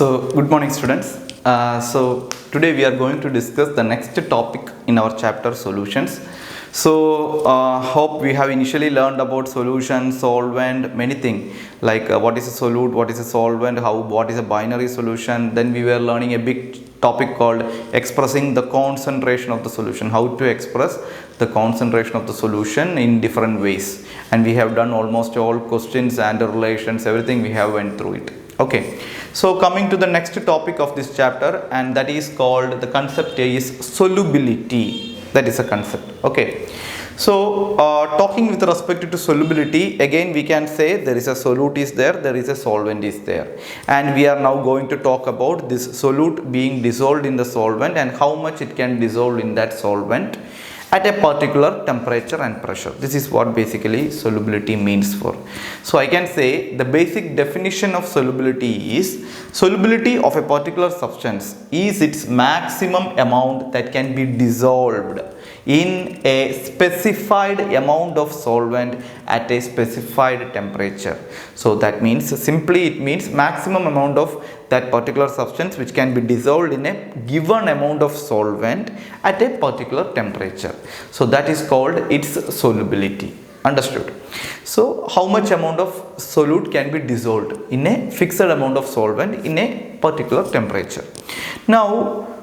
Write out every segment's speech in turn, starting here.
Good morning, students. Today we are going to discuss the next topic in our chapter, solutions. Hope we have initially learned about solution, solvent, many things like what is a solute, what is a solvent, what is a binary solution. Then we were learning a big topic called expressing the concentration of the solution, how to express the concentration of the solution in different ways. And we have done almost all questions and relations, everything we have went through it. Okay, so coming to the next topic of this chapter, and that is called, the concept is solubility. That is a concept. Okay, so talking with respect to solubility, again we can say there is a solute is there is a solvent is there, and we are now going to talk about this solute being dissolved in the solvent and how much it can dissolve in that solvent at a particular temperature and pressure. This is what basically solubility means for. So I can say the basic definition of solubility is solubility of a particular substance is its maximum amount that can be dissolved in a specified amount of solvent at a specified temperature. So that means simply it means maximum amount of that particular substance which can be dissolved in a given amount of solvent at a particular temperature. So that is called its solubility. Understood? So how much amount of solute can be dissolved in a fixed amount of solvent in a particular temperature. Now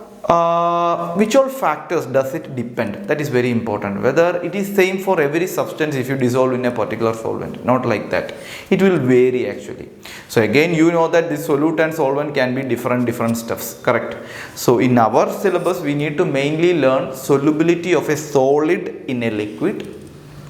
which all factors does it depend? That is very important. Whether it is same for every substance if you dissolve in a particular solvent, not like that. It will vary actually. So again, you know that this solute and solvent can be different stuffs, correct? So in our syllabus we need to mainly learn solubility of a solid in a liquid,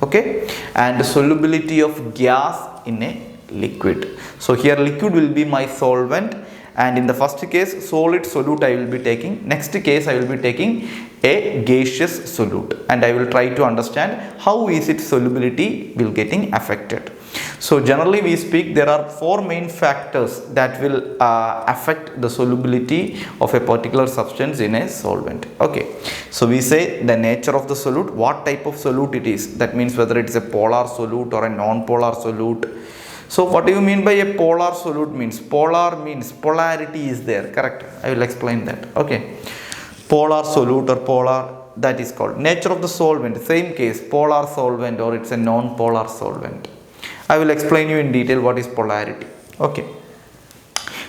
okay, and solubility of gas in a liquid. So here liquid will be my solvent, and in the first case solid solute I will be taking. Next case I will be taking a gaseous solute, and I will try to understand how is its solubility will getting affected. So generally we speak, there are four main factors that will affect the solubility of a particular substance in a solvent. Okay, so we say the nature of the solute, what type of solute it is, that means whether it is a polar solute or a non-polar solute. So what do you mean by a polar solute? Polar means polarity is there, correct? I will explain that. Okay, polar solute or polar, that is called. Nature of the solvent, same case, polar solvent or it's a non-polar solvent. I will explain you in detail what is polarity. Okay,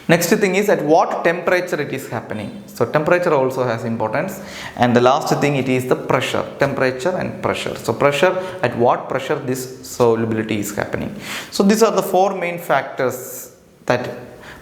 next thing is at what temperature it is happening. So temperature also has importance, and the last thing it is the pressure, temperature and pressure. So pressure, at what pressure this solubility is happening. So these are the four main factors that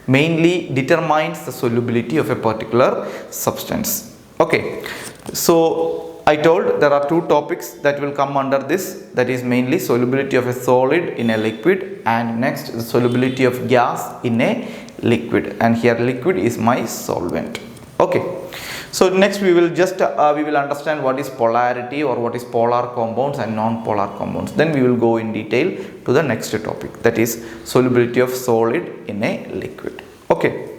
mainly determines the solubility of a particular substance. Okay, so I told there are two topics that will come under this, that is mainly solubility of a solid in a liquid, and next the solubility of gas in a liquid, and here liquid is my solvent. Okay, so next we will just we will understand what is polarity or what is polar compounds and non-polar compounds. Then we will go in detail to the next topic, that is solubility of solid in a liquid. Okay.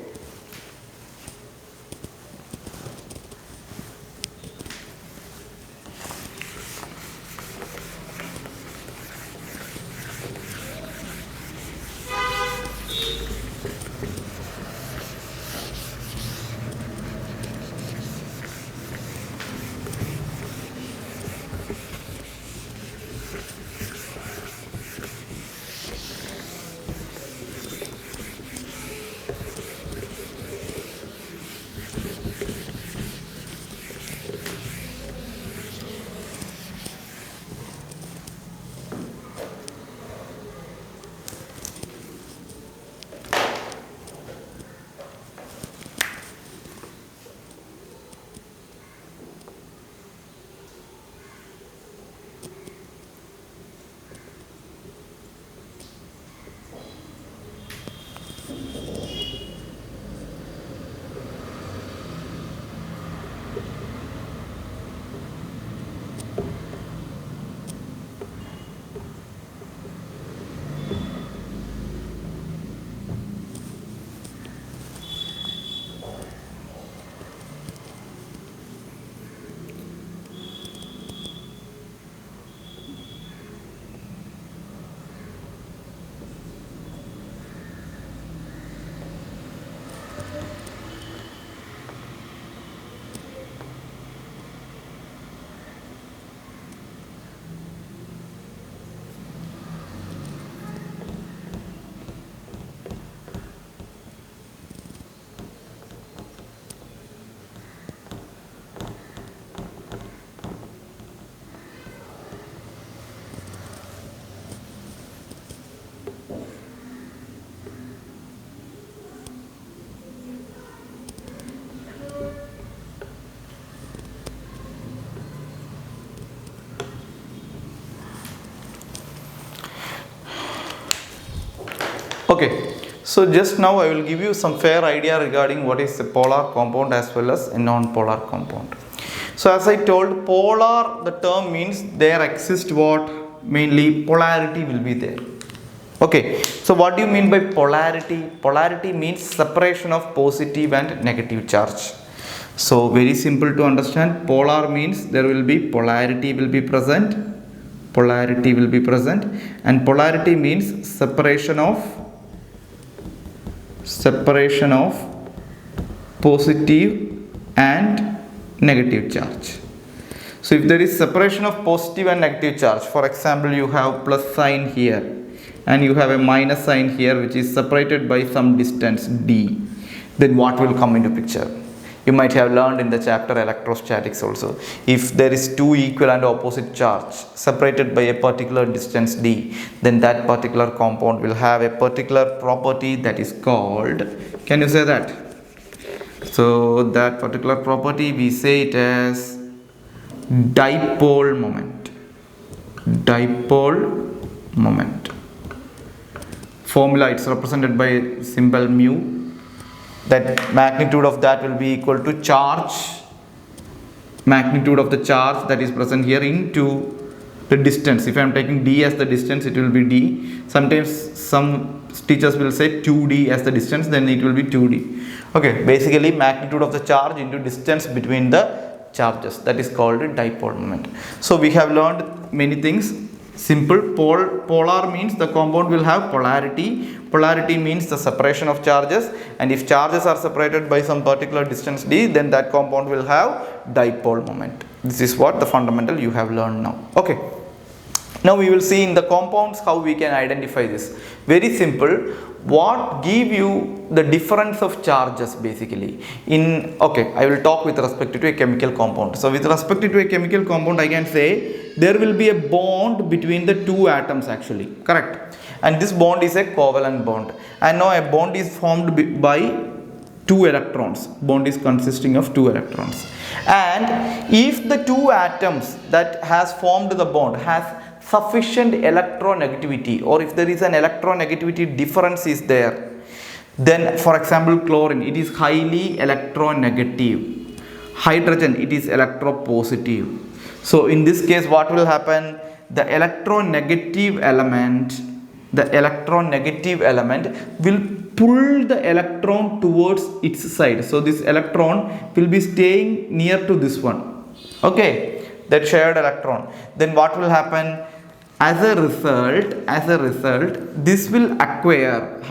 Okay, so just now I will give you some fair idea regarding what is a polar compound as well as a non-polar compound. So as I told, polar, the term means there exists what? Mainly polarity will be there. Okay, so what do you mean by polarity? Polarity means separation of positive and negative charge. So very simple to understand. Polar means there will be polarity will be present. Polarity will be present, and polarity means separation of positive and negative charge. So if there is separation of positive and negative charge, for example, you have plus sign here and you have a minus sign here which is separated by some distance d, then what will come into picture? You might have learned in the chapter electrostatics also. If there is two equal and opposite charge separated by a particular distance d, then that particular compound will have a particular property that is called, can you say that? So that particular property we say it as dipole moment. Dipole moment. Formula, it's represented by symbol mu. That magnitude of that will be equal to charge, magnitude of the charge that is present here into the distance. If I am taking d as the distance, it will be d. Sometimes some teachers will say 2d as the distance, then it will be 2d. Okay, basically magnitude of the charge into distance between the charges, that is called dipole moment. So we have learned many things. Simple. Polar means the compound will have polarity. Polarity means the separation of charges, and if charges are separated by some particular distance d, then that compound will have dipole moment. This is what the fundamental you have learned now. Okay, now we will see in the compounds how we can identify this. Very simple. What give you the difference of charges basically in, okay, I will talk with respect to a chemical compound. So with respect to a chemical compound, I can say there will be a bond between the two atoms actually, correct? And this bond is a covalent bond, and now a bond is formed by two electrons. Bond is consisting of two electrons, and if the two atoms that has formed the bond has sufficient electronegativity, or if there is an electronegativity difference is there, then for example chlorine, it is highly electronegative. Hydrogen, it is electropositive. So in this case what will happen? The electronegative element will pull the electron towards its side. So this electron will be staying near to this one, okay, that shared electron. Then what will happen? As a result, this will acquire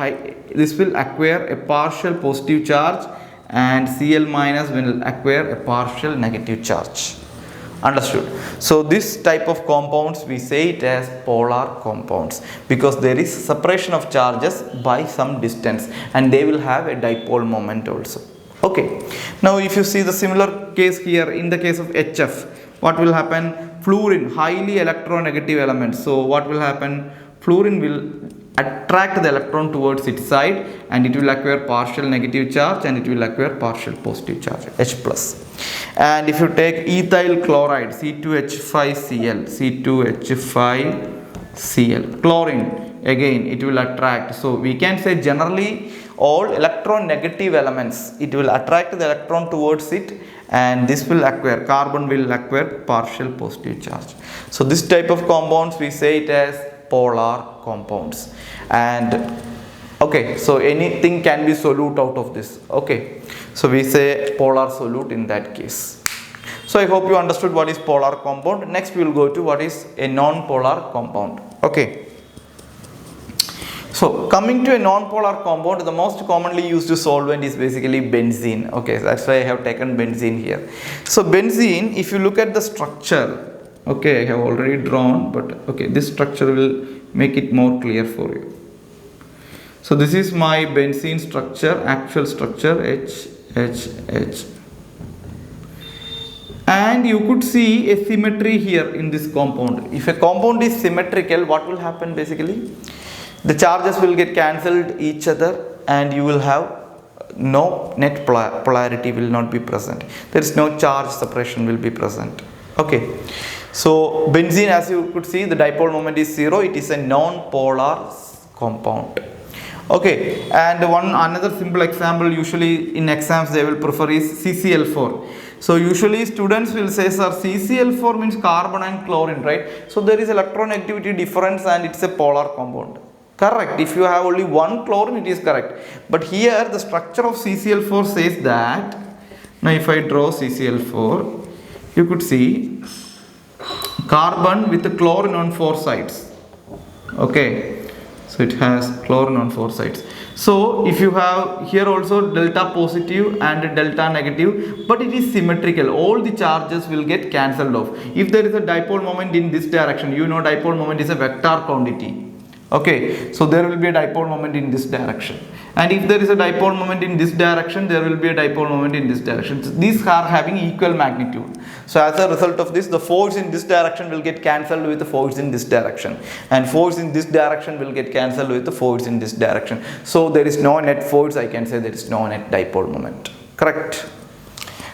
a partial positive charge, and Cl minus will acquire a partial negative charge. Understood? So this type of compounds we say it as polar compounds, because there is separation of charges by some distance, and they will have a dipole moment also. Okay, now if you see the similar case here in the case of HF, what will happen? Fluorine, highly electronegative element. So what will happen? Fluorine will attract the electron towards its side, and it will acquire partial negative charge, and it will acquire partial positive charge, H plus. And if you take ethyl chloride, C2H5Cl, chlorine, again it will attract. So we can say generally all electronegative elements, it will attract the electron towards it, and this will acquire, carbon will acquire partial positive charge. So this type of compounds we say it as polar compounds. And okay, so anything can be solute out of this. Okay, so we say polar solute in that case. So I hope you understood what is polar compound. Next we will go to what is a non-polar compound. Okay, so coming to a non-polar compound, the most commonly used solvent is basically benzene. Okay, that's why I have taken benzene here. So benzene, if you look at the structure, okay, I have already drawn, but okay, this structure will make it more clear for you. So this is my benzene structure, actual structure, H. And you could see a symmetry here in this compound. If a compound is symmetrical, what will happen basically? The charges will get cancelled each other, and you will have no net polarity will not be present. There is no charge separation will be present. Okay, so benzene, as you could see, the dipole moment is 0. It is a non-polar compound. Okay, and one another simple example usually in exams they will prefer is CCl4. So usually students will say, sir, CCl4 means carbon and chlorine, right? So there is electronegativity difference and it's a polar compound. Correct. If you have only one chlorine, it is correct. But here the structure of CCl4 says that, now if I draw CCl4, you could see carbon with the chlorine on 4 sides. Okay. So it has chlorine on 4 sides. So if you have here also delta positive and delta negative, but it is symmetrical. All the charges will get cancelled off. If there is a dipole moment in this direction, you know dipole moment is a vector quantity. Okay, so there will be a dipole moment in this direction, and if there is a dipole moment in this direction, there will be a dipole moment in this direction. So these are having equal magnitude. So as a result of this, the force in this direction will get cancelled with the force in this direction, and force in this direction will get cancelled with the force in this direction. So there is no net force. I can say there is no net dipole moment. Correct.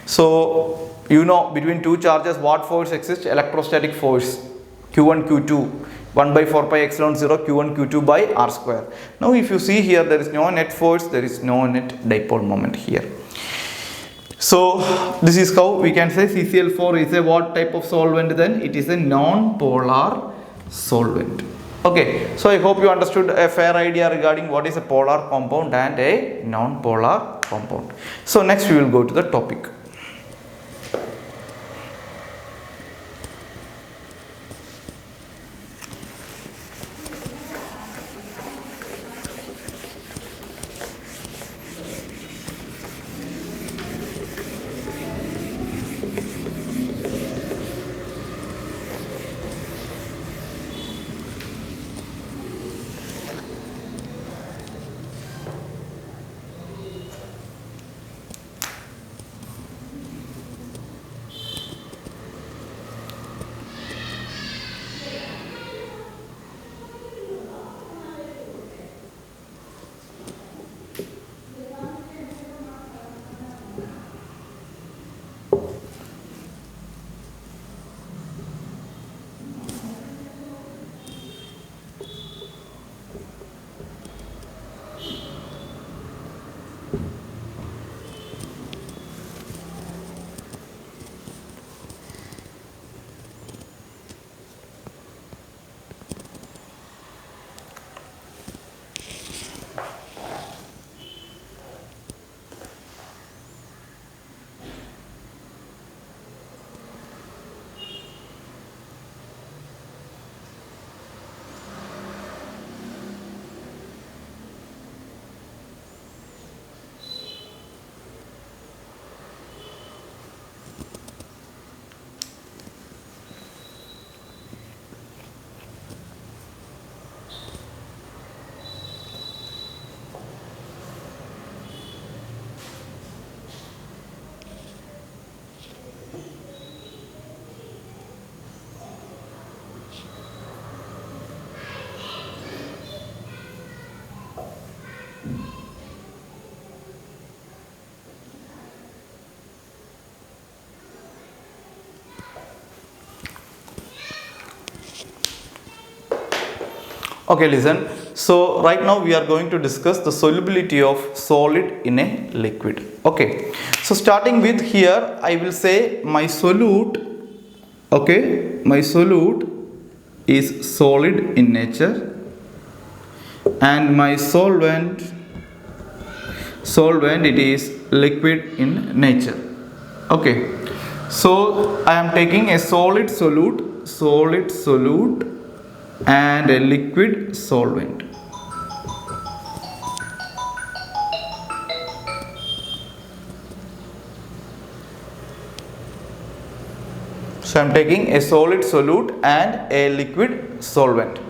So you know between two charges what force exists? Electrostatic force Q1 Q2 1 by 4 pi epsilon 0 Q1 Q2 by R square. Now if you see here, there is no net force, there is no net dipole moment here. So this is how we can say CCl4 is a what type of solvent then? It is a non-polar solvent. Okay, so I hope you understood a fair idea regarding what is a polar compound and a non-polar compound. So next we will go to the topic. Okay, listen. So right now we are going to discuss the solubility of solid in a liquid. Okay. So starting with here, I will say my solute. Okay, my solute is solid in nature, and my solvent it is liquid in nature. Okay. So I am taking a solid solute and a liquid solvent. So I am taking a solid solute and a liquid solvent.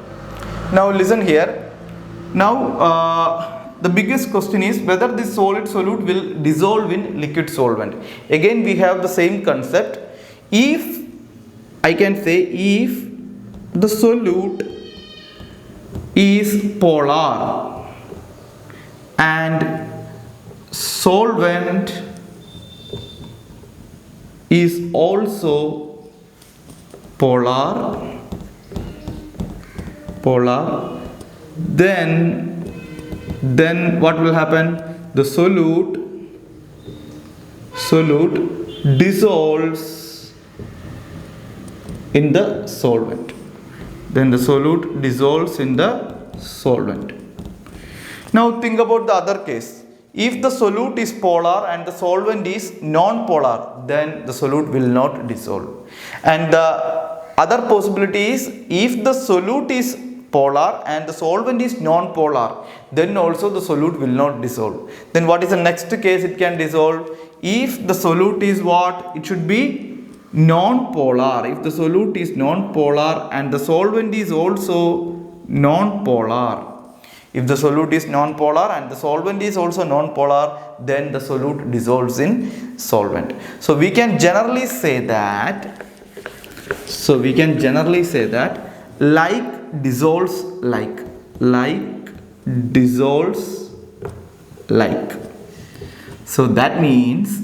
Now listen here. Now the biggest question is whether this solid solute will dissolve in liquid solvent. Again we have the same concept. If I can say if the solute is polar and solvent is also polar, then then what will happen? The solute dissolves in the solvent. Then the solute dissolves in the solvent. Now think about the other case. If the solute is polar and the solvent is non-polar, then the solute will not dissolve. And the other possibility is, if the solute is polar and the solvent is non-polar, then also the solute will not dissolve. Then what is the next case it can dissolve? If the solute is what? It should be non-polar. If the solute is non-polar and the solvent is also non-polar. If the solute is non-polar and the solvent is also non-polar, then the solute dissolves in solvent. So we can generally say that like dissolves like. Like dissolves like. So that means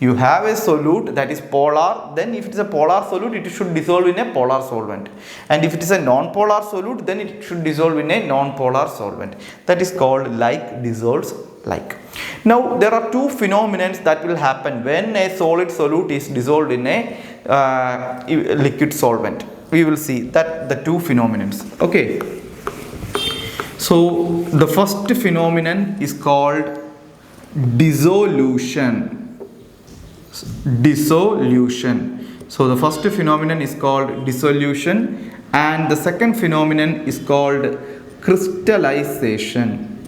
you have a solute that is polar, then if it is a polar solute, it should dissolve in a polar solvent. And if it is a non-polar solute, then it should dissolve in a non-polar solvent. That is called like dissolves like. Now there are two phenomena that will happen when a solid solute is dissolved in a liquid solvent. We will see that the two phenomena. Okay. So the first phenomenon is called dissolution. So the first phenomenon is called dissolution, and the second phenomenon is called crystallization.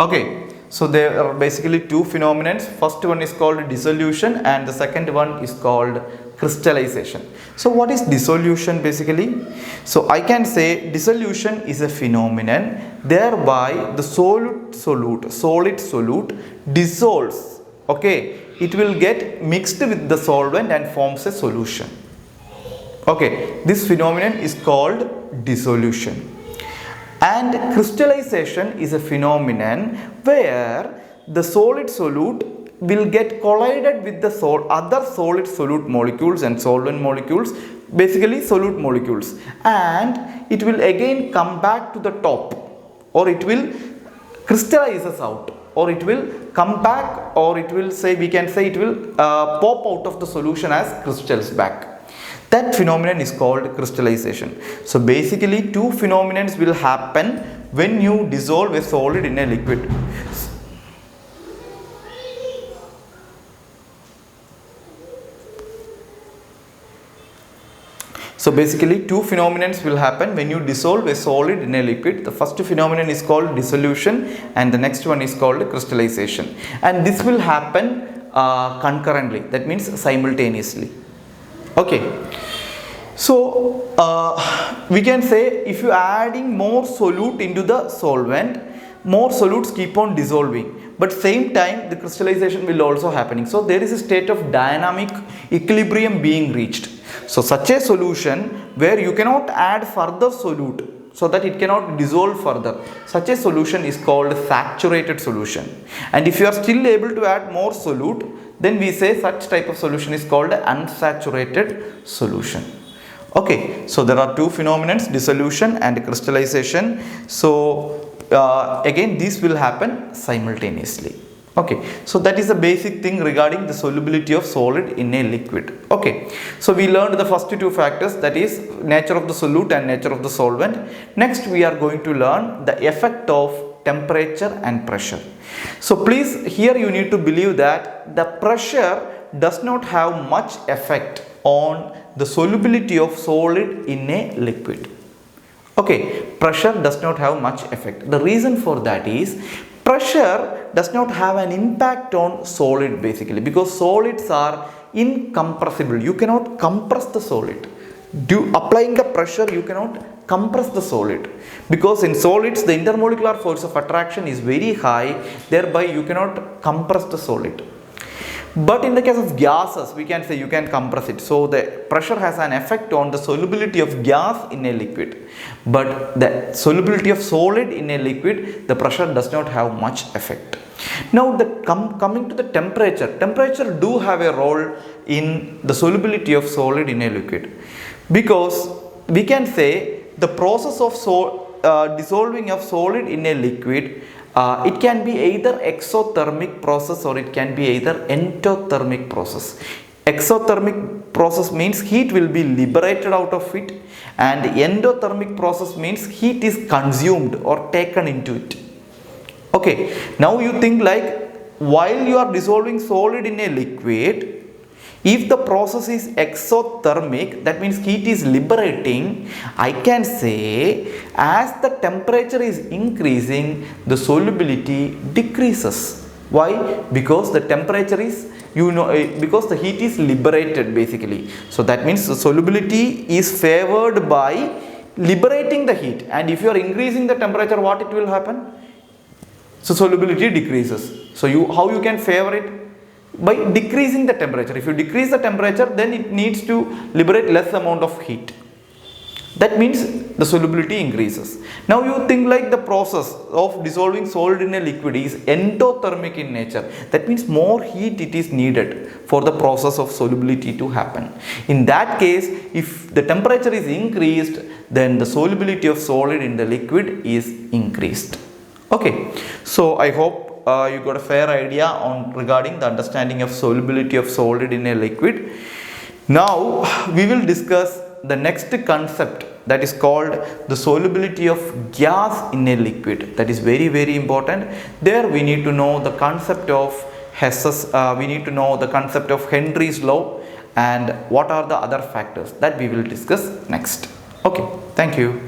Okay, so there are basically two phenomena. First one is called dissolution and the second one is called crystallization. So what is dissolution basically? So I can say dissolution is a phenomenon thereby the solid solute dissolves. Okay, it will get mixed with the solvent and forms a solution. Okay, this phenomenon is called dissolution. And crystallization is a phenomenon where the solid solute will get collided with the other solid solute molecules and solvent molecules, basically solute molecules, and it will again come back to the top, or it will crystallizes out, or it will come back, or it will say, we can say it will pop out of the solution as crystals back. That phenomenon is called crystallization. So basically two phenomena will happen when you dissolve a solid in a liquid. So basically two phenomena will happen when you dissolve a solid in a liquid. The first phenomenon is called dissolution and the next one is called crystallization. And this will happen concurrently, that means simultaneously. Okay. So we can say if you are adding more solute into the solvent, more solutes keep on dissolving, but same time the crystallization will also happening. So there is a state of dynamic equilibrium being reached. So such a solution where you cannot add further solute so that it cannot dissolve further, such a solution is called saturated solution. And if you are still able to add more solute, then we say such type of solution is called unsaturated solution. Okay, so there are two phenomena, dissolution and crystallization. So again this will happen simultaneously. Okay, so that is the basic thing regarding the solubility of solid in a liquid. Okay, so we learned the first two factors, that is nature of the solute and nature of the solvent. Next we are going to learn the effect of temperature and pressure. So please, here you need to believe that the pressure does not have much effect on the solubility of solid in a liquid. Okay, pressure does not have much effect. The reason for that is pressure does not have an impact on solid basically, because solids are incompressible. You cannot compress the solid. Applying the pressure, you cannot compress the solid, because in solids the intermolecular force of attraction is very high, thereby you cannot compress the solid. But in the case of gases, we can say you can compress it. So the pressure has an effect on the solubility of gas in a liquid. But the solubility of solid in a liquid, the pressure does not have much effect. Now coming to the temperature do have a role in the solubility of solid in a liquid. Because we can say the process of dissolving of solid in a liquid, it can be either exothermic process or it can be either endothermic process. Exothermic process means heat will be liberated out of it, and endothermic process means heat is consumed or taken into it. Okay, now you think like, while you are dissolving solid in a liquid, if the process is exothermic, that means heat is liberating, I can say as the temperature is increasing, the solubility decreases. Why? Because the temperature is, because the heat is liberated basically. So that means the solubility is favored by liberating the heat, and if you are increasing the temperature, what it will happen? So solubility decreases. So how you can favor it? By decreasing the temperature. If you decrease the temperature, then it needs to liberate less amount of heat. That means the solubility increases. Now you think like the process of dissolving solid in a liquid is endothermic in nature. That means more heat it is needed for the process of solubility to happen. In that case, if the temperature is increased, then the solubility of solid in the liquid is increased. Okay, so I hope you got a fair idea on regarding the understanding of solubility of solid in a liquid. Now we will discuss the next concept, that is called the solubility of gas in a liquid. That is very important. There we need to know the concept of Hess's, we need to know the concept of Henry's law, and what are the other factors that we will discuss next. Okay, thank you.